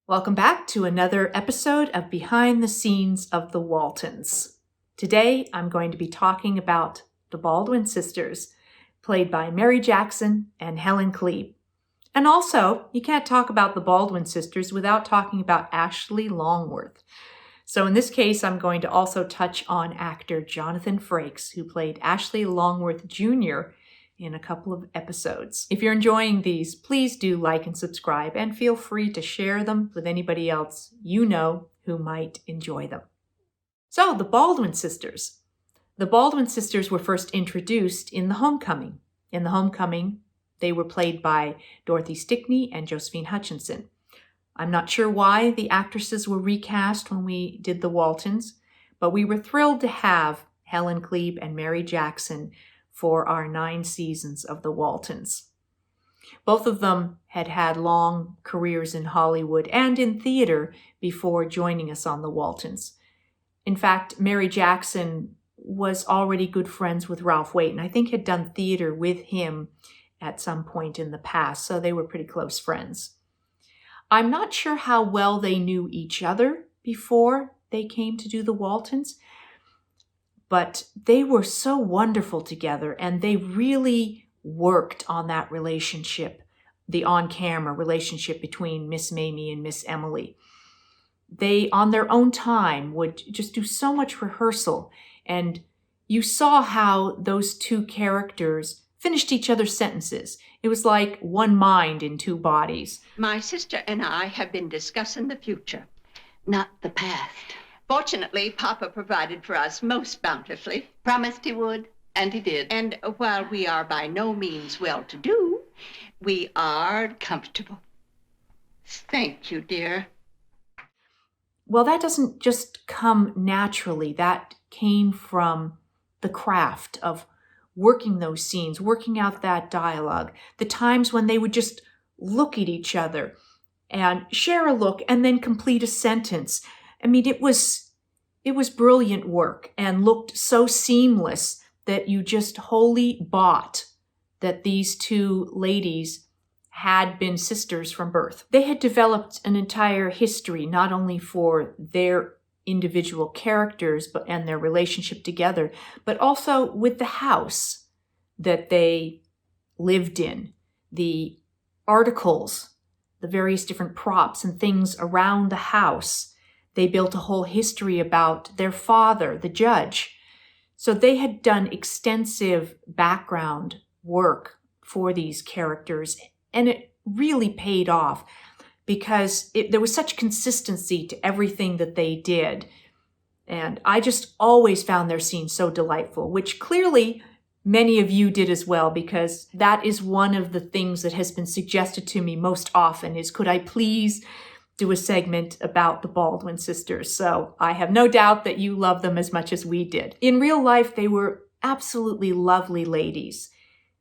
Welcome back to another episode of Behind the Scenes of the Waltons. Today, I'm going to be talking about the Baldwin sisters, played by Mary Jackson and Helen Kleeb. And also, you can't talk about the Baldwin sisters without talking about Ashley Longworth. So in this case, I'm going to also touch on actor Jonathan Frakes, who played Ashley Longworth Jr. in a couple of episodes. If you're enjoying these, please do like and subscribe, and feel free to share them with anybody else you know who might enjoy them. So, the Baldwin sisters. The Baldwin sisters were first introduced in The Homecoming. In The Homecoming, they were played by Dorothy Stickney and Josephine Hutchinson. I'm not sure why the actresses were recast when we did the Waltons, but we were thrilled to have Helen Kleeb and Mary Jackson for our 9 seasons of the Waltons. Both of them had had long careers in Hollywood and in theater before joining us on the Waltons. In fact, Mary Jackson was already good friends with Ralph Waite, and I think had done theater with him at some point in the past, so they were pretty close friends. I'm not sure how well they knew each other before they came to do the Waltons, but they were so wonderful together, and they really worked on that relationship, the on-camera relationship between Miss Mamie and Miss Emily. They, on their own time, would just do so much rehearsal, and you saw how those two characters finished each other's sentences. It was like one mind in two bodies. My sister and I have been discussing the future, not the past. Fortunately, Papa provided for us most bountifully. Promised he would, and he did. And while we are by no means well-to-do, we are comfortable. Thank you, dear. Well, that doesn't just come naturally. That came from the craft of working those scenes, working out that dialogue, the times when they would just look at each other and share a look and then complete a sentence. I mean, it was brilliant work and looked so seamless that you just wholly bought that these two ladies had been sisters from birth. They had developed an entire history, not only for their individual characters and their relationship together, but also with the house that they lived in, the articles, the various different props and things around the house. They built a whole history about their father, the judge. So they had done extensive background work for these characters, and it really paid off because there was such consistency to everything that they did. And I just always found their scenes so delightful, which clearly many of you did as well, because that is one of the things that has been suggested to me most often is, could I please do a segment about the Baldwin sisters? So I have no doubt that you love them as much as we did. In real life, they were absolutely lovely ladies.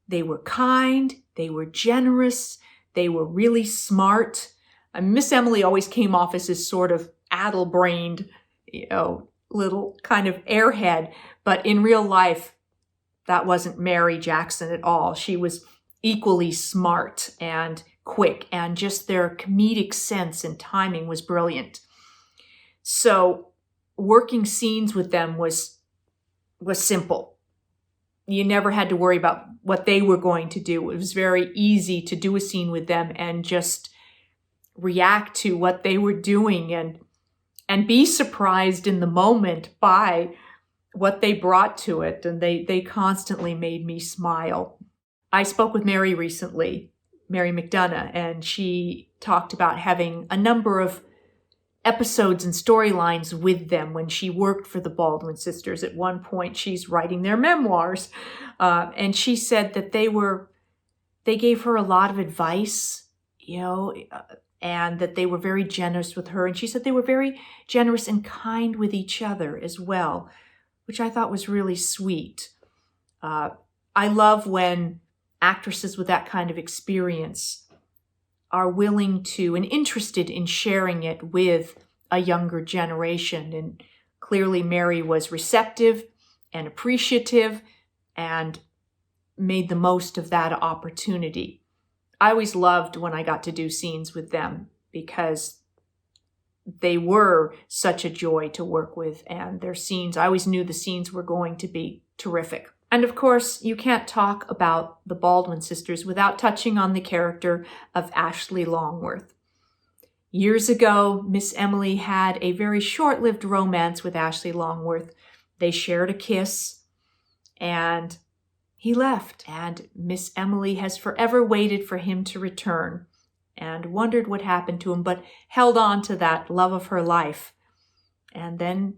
They were kind, they were generous, they were really smart. Miss Emily always came off as this sort of addle-brained, little kind of airhead, but in real life, that wasn't Mary Jackson at all. She was equally smart and quick, and just their comedic sense and timing was brilliant. So working scenes with them was simple. You never had to worry about what they were going to do. It was very easy to do a scene with them and just react to what they were doing and be surprised in the moment by what they brought to it. And they constantly made me smile. I spoke with Mary recently, Mary McDonough, and she talked about having a number of episodes and storylines with them when she worked for the Baldwin sisters. At one point, she's writing their memoirs, and she said that they gave her a lot of advice, and that they were very generous with her. And she said they were very generous and kind with each other as well, which I thought was really sweet. I love when actresses with that kind of experience are willing to and interested in sharing it with a younger generation. And clearly Mary was receptive and appreciative and made the most of that opportunity. I always loved when I got to do scenes with them because they were such a joy to work with, and their scenes, I always knew the scenes were going to be terrific. And of course, you can't talk about the Baldwin sisters without touching on the character of Ashley Longworth. Years ago, Miss Emily had a very short-lived romance with Ashley Longworth. They shared a kiss, and he left, and Miss Emily has forever waited for him to return and wondered what happened to him, but held on to that love of her life, and then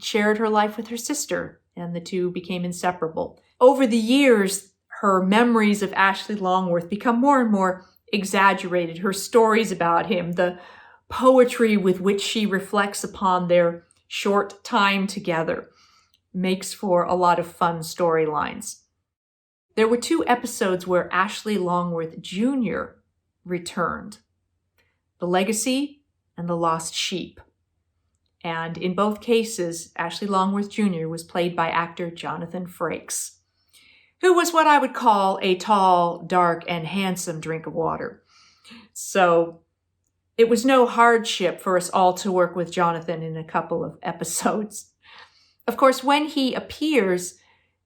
shared her life with her sister, and the two became inseparable. Over the years, her memories of Ashley Longworth become more and more exaggerated. Her stories about him, the poetry with which she reflects upon their short time together, makes for a lot of fun storylines. There were 2 episodes where Ashley Longworth Jr. returned, The Legacy and The Lost Sheep. And in both cases, Ashley Longworth Jr. was played by actor Jonathan Frakes, who was what I would call a tall, dark, and handsome drink of water. So it was no hardship for us all to work with Jonathan in a couple of episodes. Of course, when he appears,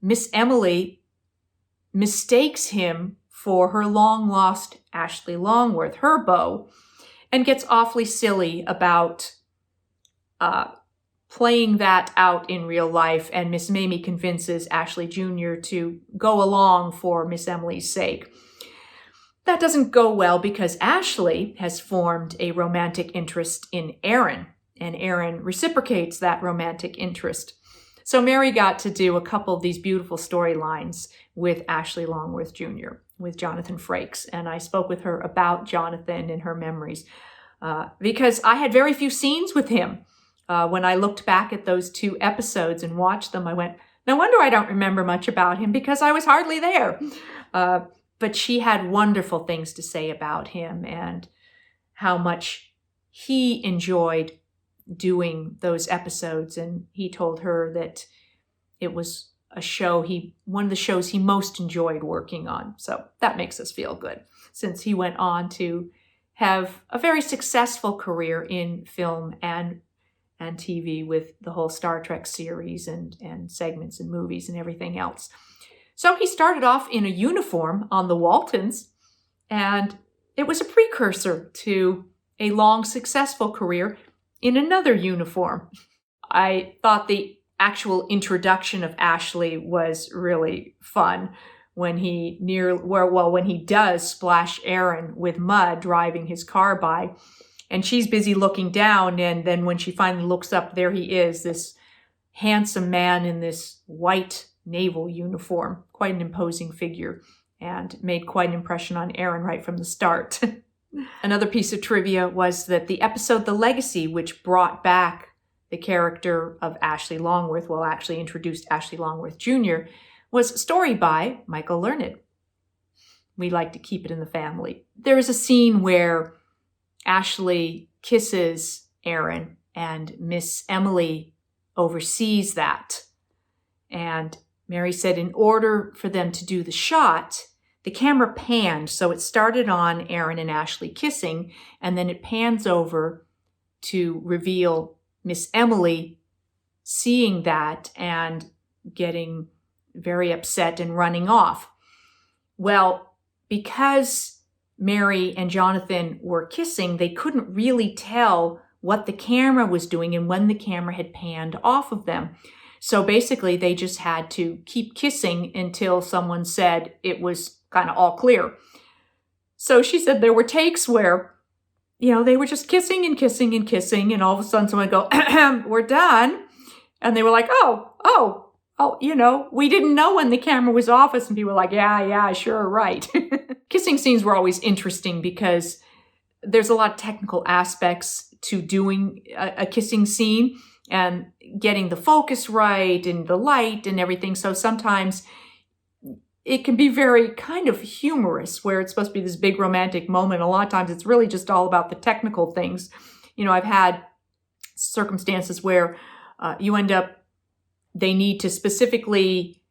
Miss Emily mistakes him for her long-lost Ashley Longworth, her beau, and gets awfully silly about playing that out in real life, and Miss Mamie convinces Ashley Jr. to go along for Miss Emily's sake. That doesn't go well because Ashley has formed a romantic interest in Aaron, and Aaron reciprocates that romantic interest. So Mary got to do a couple of these beautiful storylines with Ashley Longworth Jr., with Jonathan Frakes, and I spoke with her about Jonathan and her memories because I had very few scenes with him. When I looked back at those 2 episodes and watched them, I went, no wonder I don't remember much about him because I was hardly there. But she had wonderful things to say about him and how much he enjoyed doing those episodes. And he told her that it was one of the shows he most enjoyed working on. So that makes us feel good, since he went on to have a very successful career in film and TV with the whole Star Trek series and segments and movies and everything else. So he started off in a uniform on the Waltons, and it was a precursor to a long, successful career in another uniform. I thought the actual introduction of Ashley was really fun when he does splash Aaron with mud driving his car by. And she's busy looking down, and then when she finally looks up, there he is, this handsome man in this white naval uniform, quite an imposing figure, and made quite an impression on Aaron right from the start. Another piece of trivia was that the episode The Legacy, which brought back the character of Ashley Longworth, actually introduced Ashley Longworth Jr., was a story by Michael Learned. We like to keep it in the family. There is a scene where Ashley kisses Aaron, and Miss Emily oversees that. And Mary said in order for them to do the shot, the camera panned. So it started on Aaron and Ashley kissing, and then it pans over to reveal Miss Emily seeing that and getting very upset and running off. Well, because Mary and Jonathan were kissing, they couldn't really tell what the camera was doing and when the camera had panned off of them. So basically, they just had to keep kissing until someone said it was kind of all clear. So she said there were takes where, they were just kissing and kissing and kissing, and all of a sudden someone would go, we're done. And they were like, oh, we didn't know when the camera was off us. And people were like, yeah, sure, right. Kissing scenes were always interesting because there's a lot of technical aspects to doing a kissing scene and getting the focus right and the light and everything. So sometimes it can be very kind of humorous where it's supposed to be this big romantic moment. A lot of times it's really just all about the technical things. I've had circumstances where you end up, they need to specifically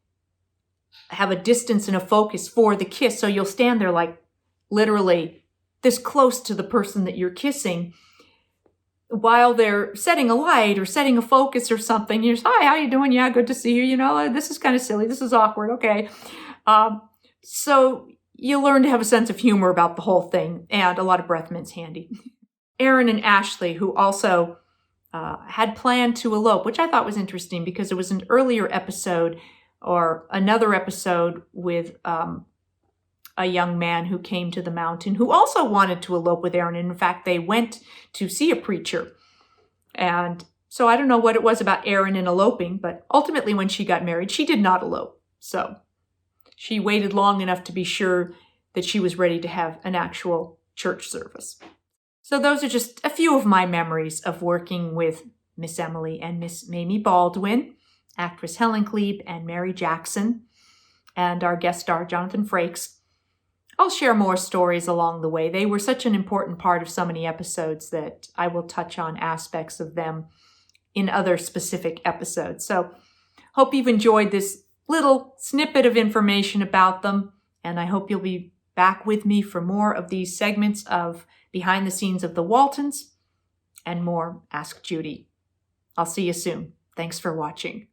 have a distance and a focus for the kiss. So you'll stand there like literally this close to the person that you're kissing. while they're setting a light or setting a focus or something, you're just, hi, how you doing? Yeah, good to see you. This is kind of silly. This is awkward. Okay. So you learn to have a sense of humor about the whole thing, and a lot of breath mints handy. Aaron and Ashley, who also had planned to elope, which I thought was interesting because it was an earlier episode or another episode with a young man who came to the mountain who also wanted to elope with Aaron. And in fact, they went to see a preacher. And so I don't know what it was about Aaron and eloping, but ultimately when she got married, she did not elope. So she waited long enough to be sure that she was ready to have an actual church service. So those are just a few of my memories of working with Miss Emily and Miss Mamie Baldwin, actress Helen Kleeb and Mary Jackson, and our guest star Jonathan Frakes. I'll share more stories along the way. They were such an important part of so many episodes that I will touch on aspects of them in other specific episodes. So hope you've enjoyed this little snippet of information about them, and I hope you'll be back with me for more of these segments of Behind the Scenes of the Waltons and more Ask Judy. I'll see you soon. Thanks for watching.